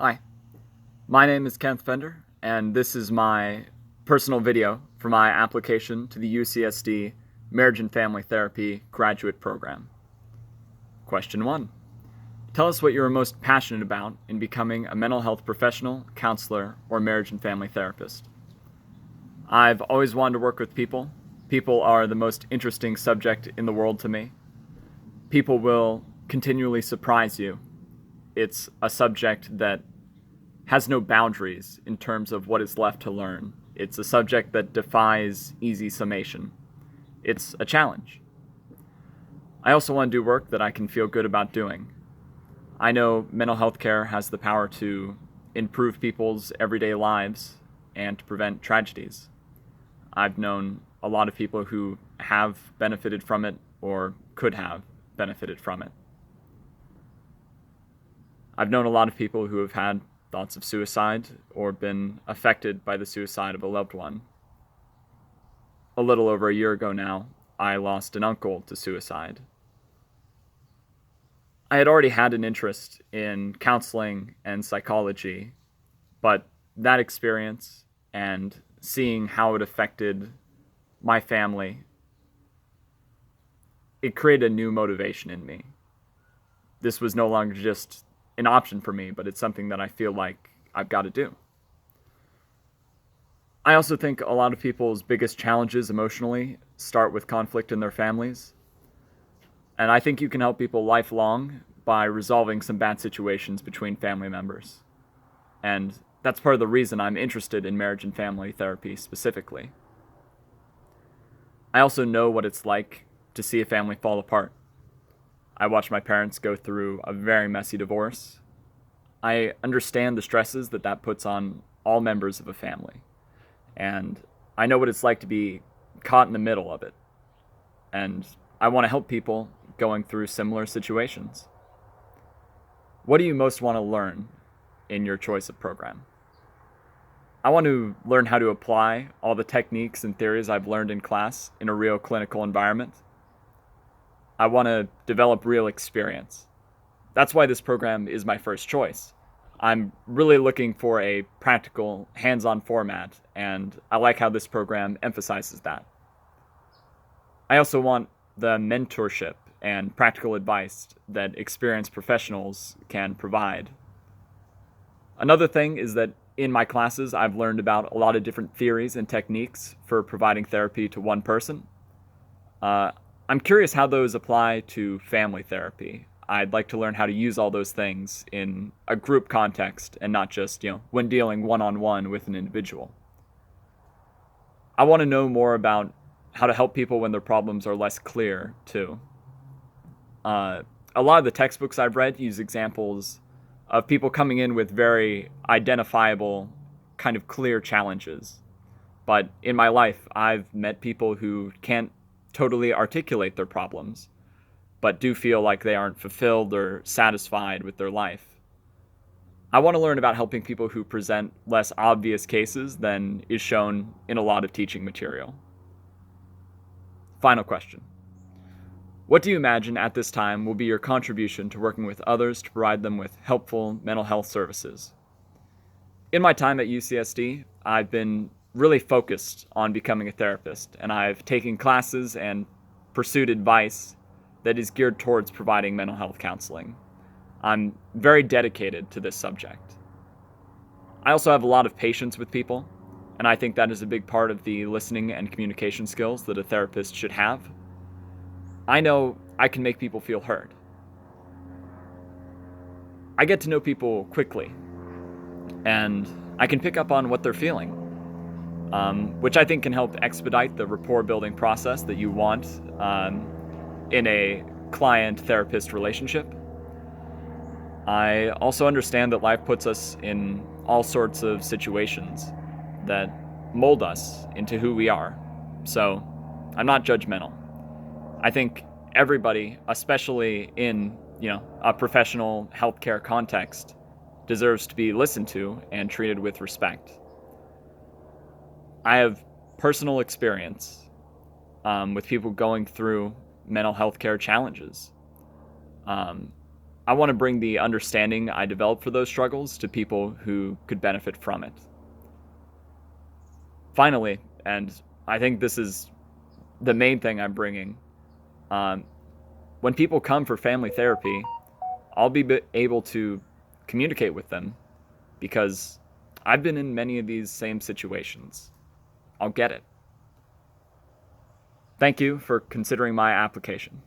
Hi, my name is Kenneth Fender, and this is my personal video for my application to the UCSD Marriage and Family Therapy Graduate Program. Question 1. Tell us what you are most passionate about in becoming a mental health professional, counselor, or marriage and family therapist. I've always wanted to work with people. People are the most interesting subject in the world to me. People will continually surprise you. It's a subject that has no boundaries in terms of what is left to learn. It's a subject that defies easy summation. It's a challenge. I also want to do work that I can feel good about doing. I know mental health care has the power to improve people's everyday lives and to prevent tragedies. I've known a lot of people who have benefited from it or could have benefited from it. I've known a lot of people who have had thoughts of suicide or been affected by the suicide of a loved one. A little over a year ago now, I lost an uncle to suicide. I had already had an interest in counseling and psychology, but that experience and seeing how it affected my family, it created a new motivation in me. This was no longer just an option for me, but it's something that I feel like I've got to do. I also think a lot of people's biggest challenges emotionally start with conflict in their families. And I think you can help people lifelong by resolving some bad situations between family members. And that's part of the reason I'm interested in marriage and family therapy specifically. I also know what it's like to see a family fall apart. I watched my parents go through a very messy divorce. I understand the stresses that puts on all members of a family. And I know what it's like to be caught in the middle of it. And I want to help people going through similar situations. What do you most want to learn in your choice of program? I want to learn how to apply all the techniques and theories I've learned in class in a real clinical environment. I want to develop real experience. That's why this program is my first choice. I'm really looking for a practical, hands-on format, and I like how this program emphasizes that. I also want the mentorship and practical advice that experienced professionals can provide. Another thing is that in my classes, I've learned about a lot of different theories and techniques for providing therapy to one person. I'm curious how those apply to family therapy. I'd like to learn how to use all those things in a group context and not just, when dealing one-on-one with an individual. I want to know more about how to help people when their problems are less clear, too. A lot of the textbooks I've read use examples of people coming in with very identifiable, kind of clear challenges. But in my life, I've met people who can't totally articulate their problems, but do feel like they aren't fulfilled or satisfied with their life. I want to learn about helping people who present less obvious cases than is shown in a lot of teaching material. Final question. What do you imagine at this time will be your contribution to working with others to provide them with helpful mental health services? In my time at UCSD, I've been really focused on becoming a therapist, and I've taken classes and pursued advice that is geared towards providing mental health counseling. I'm very dedicated to this subject. I also have a lot of patience with people, and I think that is a big part of the listening and communication skills that a therapist should have. I know I can make people feel heard. I get to know people quickly, and I can pick up on what they're feeling, which I think can help expedite the rapport building process that you want in a client-therapist relationship. I also understand that life puts us in all sorts of situations that mold us into who we are. So I'm not judgmental. I think everybody, especially in, a professional healthcare context, deserves to be listened to and treated with respect. I have personal experience with people going through mental health care challenges. I want to bring the understanding I developed for those struggles to people who could benefit from it. Finally, and I think this is the main thing I'm bringing, when people come for family therapy, I'll be able to communicate with them because I've been in many of these same situations. I'll get it. Thank you for considering my application.